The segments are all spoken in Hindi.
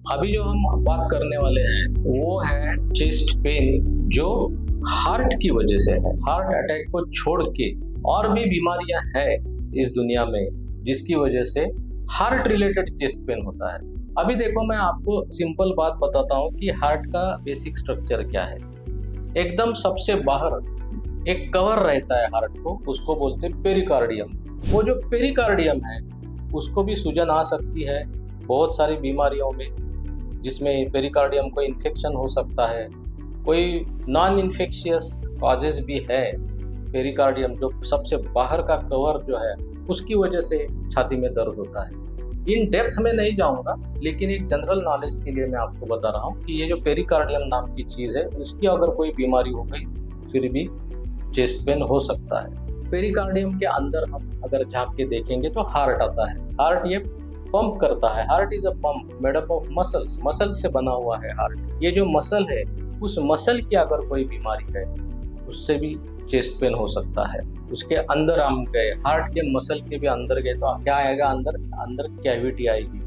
अभी जो हम बात करने वाले हैं वो है चेस्ट पेन जो हार्ट की वजह से है। हार्ट अटैक को छोड़ के और भी बीमारियां हैं इस दुनिया में जिसकी वजह से हार्ट रिलेटेड चेस्ट पेन होता है। अभी देखो, मैं आपको सिंपल बात बताता हूँ कि हार्ट का बेसिक स्ट्रक्चर क्या है। एकदम सबसे बाहर एक कवर रहता है हार्ट को, उसको बोलते हैं पेरिकार्डियम। वो जो पेरिकार्डियम है उसको भी सूजन आ सकती है बहुत सारी बीमारियों में, जिसमें पेरिकार्डियम को इन्फेक्शन हो सकता है। कोई नॉन इन्फेक्शियस कॉजेज भी है। पेरिकार्डियम जो सबसे बाहर का कवर जो है उसकी वजह से छाती में दर्द होता है। इन डेप्थ में नहीं जाऊंगा, लेकिन एक जनरल नॉलेज के लिए मैं आपको बता रहा हूँ कि ये जो पेरिकार्डियम नाम की चीज़ है उसकी अगर कोई बीमारी हो गई फिर भी चेस्ट पेन हो सकता है। पेरिकार्डियम के अंदर हम अगर झांक के देखेंगे तो हार्ट आता है। हार्ट ये पंप करता है। Heart is a pump made up of muscles. Muscles से बना हुआ है हार्ट। ये जो मसल है उस मसल की अगर कोई बीमारी है उससे भी चेस्ट पेन हो सकता है। उसके अंदर हम गए, हार्ट के मसल के भी अंदर गए तो क्या आएगा? अंदर अंदर कैविटी आएगी।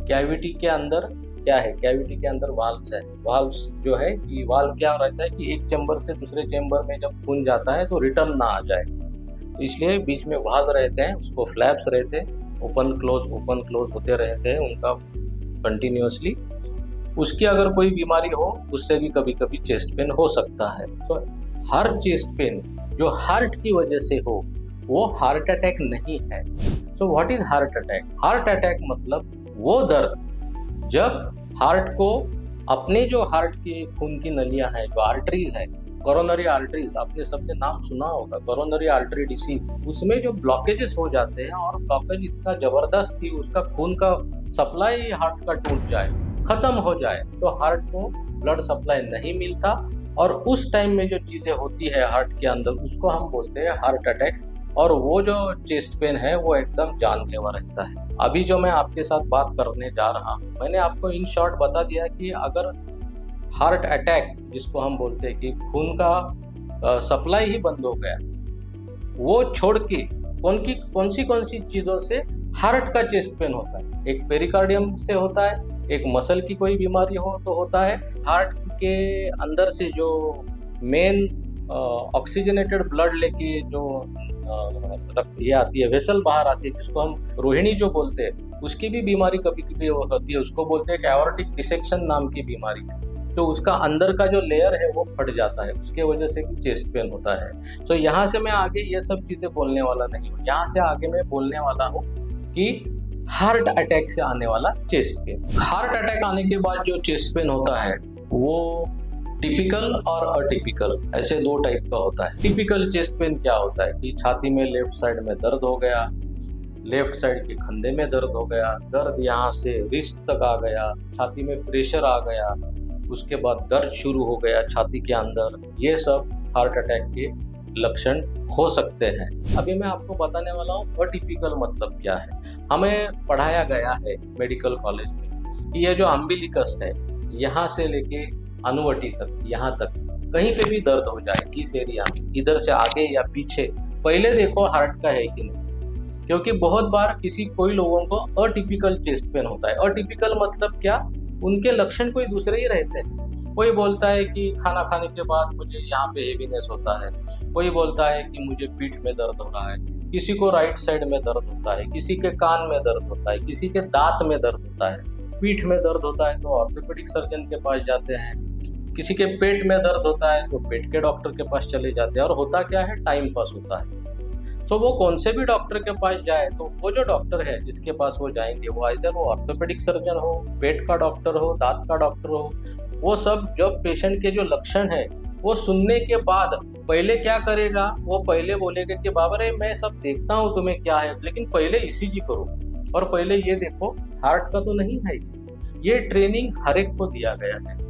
कैविटी के अंदर क्या है? कैविटी के अंदर वाल्व्स है। वाल्व्स जो है कि वाल्व क्या रहता है कि एक चेंबर से दूसरे चेंबर में जब खून जाता है तो रिटर्न ना आ जाए, इसलिए बीच में वाल्व रहते हैं, उसको फ्लैप्स रहते हैं, ओपन क्लोज होते रहते हैं उनका कंटिन्यूअसली। उसकी अगर कोई बीमारी हो उससे भी कभी कभी चेस्ट पेन हो सकता है। तो हर चेस्ट पेन जो हार्ट की वजह से हो वो हार्ट अटैक नहीं है। So what is heart attack? Heart attack मतलब वो दर्द जब हार्ट को अपने जो हार्ट की खून की नलियां हैं, जो आर्टरीज है, कोरोनरी आर्टरीज, आपने सबने नाम सुना होगा, कोरोनरी आर्टरी डिसीज, उसमें जो ब्लॉकेजेस हो जाते हैं और ब्लॉकेज इतना जबरदस्त कि उसका खून का सप्लाई हार्ट का टूट जाए, खत्म हो जाए, तो हार्ट को ब्लड सप्लाई नहीं मिलता और उस टाइम में जो चीजें होती है हार्ट के अंदर उसको हम बोलते हैं हार्ट अटैक। और वो जो चेस्ट पेन है वो एकदम जानलेवा रहता है। अभी जो मैं आपके साथ बात करने जा रहा हूँ, मैंने आपको इन शॉर्ट बता दिया कि अगर हार्ट अटैक जिसको हम बोलते हैं कि खून का सप्लाई ही बंद हो गया, वो छोड़ के कौन सी चीजों से हार्ट का चेस्ट पेन होता है? एक पेरिकार्डियम से होता है, एक मसल की कोई बीमारी हो तो होता है। हार्ट के अंदर से जो मेन ऑक्सीजनेटेड ब्लड लेके जो ये आती है, वेसल बाहर आती है, जिसको हम रोहिणी जो बोलते हैं, उसकी भी बीमारी कभी कभी होती है। उसको बोलते हैं एओर्टिक डिसेक्शन नाम की बीमारी है। तो उसका अंदर का जो लेयर है वो फट जाता है, उसके वजह से भी चेस्ट पेन होता है। तो यहाँ से मैं आगे ये सब चीजें बोलने वाला नहीं हूँ। यहाँ से आगे मैं बोलने वाला हूँ कि हार्ट अटैक से आने वाला चेस्ट पेन। हार्ट अटैक आने के बाद जो चेस्ट पेन होता है वो टिपिकल और अटिपिकल, ऐसे दो टाइप का होता है। टिपिकल चेस्ट पेन क्या होता है कि छाती में लेफ्ट साइड में दर्द हो गया, लेफ्ट साइड के कंधे में दर्द हो गया, दर्द यहाँ से रिस्ट तक आ गया, छाती में प्रेशर आ गया, उसके बाद दर्द शुरू हो गया छाती के अंदर, ये सब हार्ट अटैक के लक्षण हो सकते हैं। अभी मैं आपको बताने वाला हूँ अटिपिकल मतलब क्या है। हमें पढ़ाया गया है मेडिकल कॉलेज में कि ये जो अम्बिलिकस है, यहाँ से लेके अनुवटी तक, यहाँ तक कहीं पे भी दर्द हो जाए इस एरिया में, इधर से आगे या पीछे, पहले देखो हार्ट का है कि नहीं। क्योंकि बहुत बार कोई लोगों को अटिपिकल चेस्ट पेन होता है। अटिपिकल मतलब क्या? उनके लक्षण कोई दूसरे ही रहते हैं। कोई बोलता है कि खाना खाने के बाद मुझे यहाँ पे हेवीनेस होता है, कोई बोलता है कि मुझे पीठ में दर्द हो रहा है, किसी को राइट साइड में दर्द होता है, किसी के कान में दर्द होता है, किसी के दांत में दर्द होता है, पीठ में दर्द होता है तो ऑर्थोपेडिक सर्जन के पास जाते हैं, किसी के पेट में दर्द होता है तो पेट के डॉक्टर के पास चले जाते हैं। और होता क्या है? टाइम पास होता है। तो वो कौन से भी डॉक्टर के पास जाए तो वो जो डॉक्टर है जिसके पास वो जाएंगे वो आइदर वो ऑर्थोपेडिक सर्जन हो, पेट का डॉक्टर हो, दांत का डॉक्टर हो, वो सब जब पेशेंट के जो लक्षण है वो सुनने के बाद पहले क्या करेगा? वो पहले बोलेगा कि बाबा रे मैं सब देखता हूँ तुम्हें क्या है, लेकिन पहले ईसीजी करो और पहले ये देखो हार्ट का तो नहीं है। ये ट्रेनिंग हर एक को दिया गया है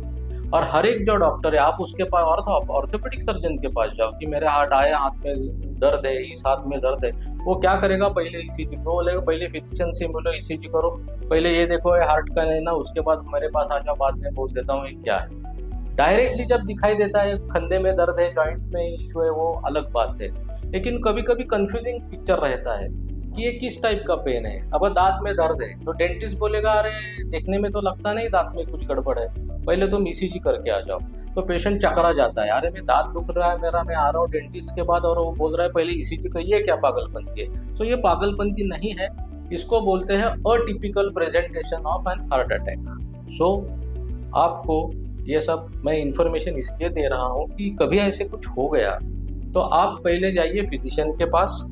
और हर एक जो डॉक्टर है आप उसके पास ऑर्थोपेडिक सर्जन के पास जाओ कि मेरे हाथ आए, हाथ में दर्द है, इस हाथ में दर्द है, वो क्या करेगा? पहले ईसीजी करो, बोलेगा पहले फिजिशियन से बोलो ईसीजी करो, पहले ये देखो ये हार्ट का नहीं ना, उसके बाद मेरे पास आ जाओ, बाद में बोल देता हूँ ये क्या है। डायरेक्टली जब दिखाई देता है कंधे में दर्द है, जॉइंट में इशू है, वो अलग बात है। लेकिन कभी कभी कंफ्यूजिंग पिक्चर रहता है कि ये किस टाइप का पेन है। अगर दांत में दर्द है तो डेंटिस्ट बोलेगा अरे देखने में तो लगता नहीं दांत में कुछ गड़बड़ है, पहले तुम ईसीजी करके आ जाओ। तो पेशेंट चकरा जाता है, अरे मैं दांत दुख रहा है मेरा, मैं आ रहा हूँ डेंटिस्ट के बाद और वो बोल रहा है पहले ईसीजी करिए, क्या पागलपंती है। तो ये पागलपंती नहीं है, इसको बोलते हैं atypical presentation of an heart attack. So आपको ये सब मैं इंफॉर्मेशन इसलिए दे रहा हूँ कि कभी ऐसे कुछ हो गया तो आप पहले जाइए फिजिशियन के पास,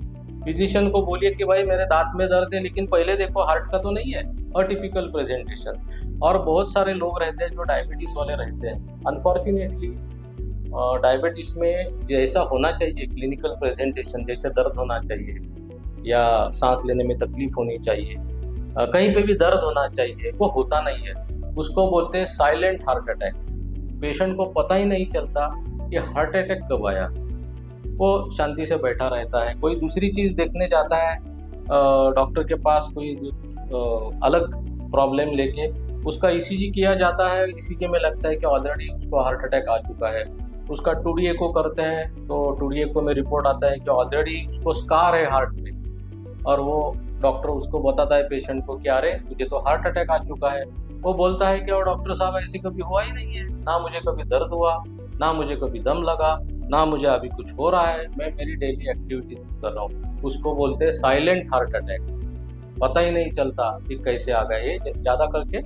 फिजिशियन को बोलिए कि भाई मेरे दांत में दर्द है लेकिन पहले देखो हार्ट का तो नहीं है, अटिपिकल प्रेजेंटेशन। और बहुत सारे लोग रहते हैं जो डायबिटीज वाले रहते हैं, अनफॉर्चुनेटली डायबिटीज में जैसा होना चाहिए क्लिनिकल प्रेजेंटेशन, जैसे दर्द होना चाहिए या सांस लेने में तकलीफ होनी चाहिए, कहीं पे भी दर्द होना चाहिए, वो होता नहीं है। उसको बोलते हैं साइलेंट हार्ट अटैक। पेशेंट को पता ही नहीं चलता कि हार्ट अटैक कब आया, वो शांति से बैठा रहता है, कोई दूसरी चीज़ देखने जाता है डॉक्टर के पास, कोई अलग प्रॉब्लम लेके उसका ईसीजी किया जाता है, ईसीजी में लगता है कि ऑलरेडी उसको हार्ट अटैक आ चुका है। उसका 2D एको करते हैं तो 2D एको में रिपोर्ट आता है कि ऑलरेडी उसको स्कार है हार्ट में, और वो डॉक्टर उसको बताता है पेशेंट को कि अरे मुझे तो हार्ट अटैक आ चुका है। वो बोलता है कि और डॉक्टर साहब ऐसे कभी हुआ ही नहीं है, ना मुझे कभी दर्द हुआ, ना मुझे कभी दम लगा, ना मुझे अभी कुछ हो रहा है, मैं मेरी डेली एक्टिविटी कर रहा हूँ। उसको बोलते हैं साइलेंट हार्ट अटैक। पता ही नहीं चलता कि कैसे आ गए। ये ज़्यादा करके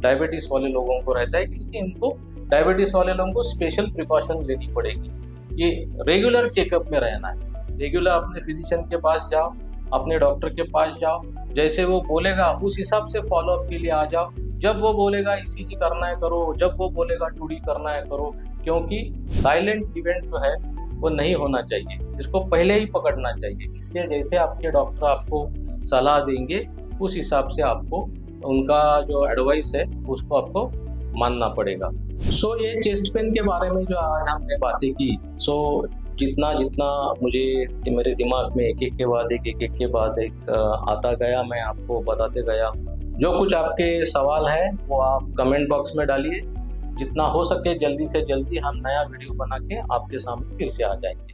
डायबिटीज़ वाले लोगों को रहता है, क्योंकि इनको डायबिटीज़ वाले लोगों को स्पेशल प्रिकॉशन लेनी पड़ेगी। ये रेगुलर चेकअप में रहना है, रेगुलर अपने फिजिशियन के पास जाओ, अपने डॉक्टर के पास जाओ, जैसे वो बोलेगा उस हिसाब से फॉलोअप के लिए आ जाओ। जब वो बोलेगा ईसीजी करना है करो, जब वो बोलेगा 2D करना है करो, क्योंकि साइलेंट इवेंट जो है वो नहीं होना चाहिए, इसको पहले ही पकड़ना चाहिए। इसलिए जैसे आपके डॉक्टर आपको सलाह देंगे उस हिसाब से आपको उनका जो एडवाइस है उसको आपको मानना पड़ेगा। सो ये चेस्ट पेन के बारे में जो आज हमने बातें की, सो जितना जितना मुझे मेरे दिमाग में एक एक के बाद एक आता गया, मैं आपको बताते गया। जो कुछ आपके सवाल है वो आप कमेंट बॉक्स में डालिए, जितना हो सके जल्दी से जल्दी हम नया वीडियो बना के आपके सामने फिर से आ जाएंगे।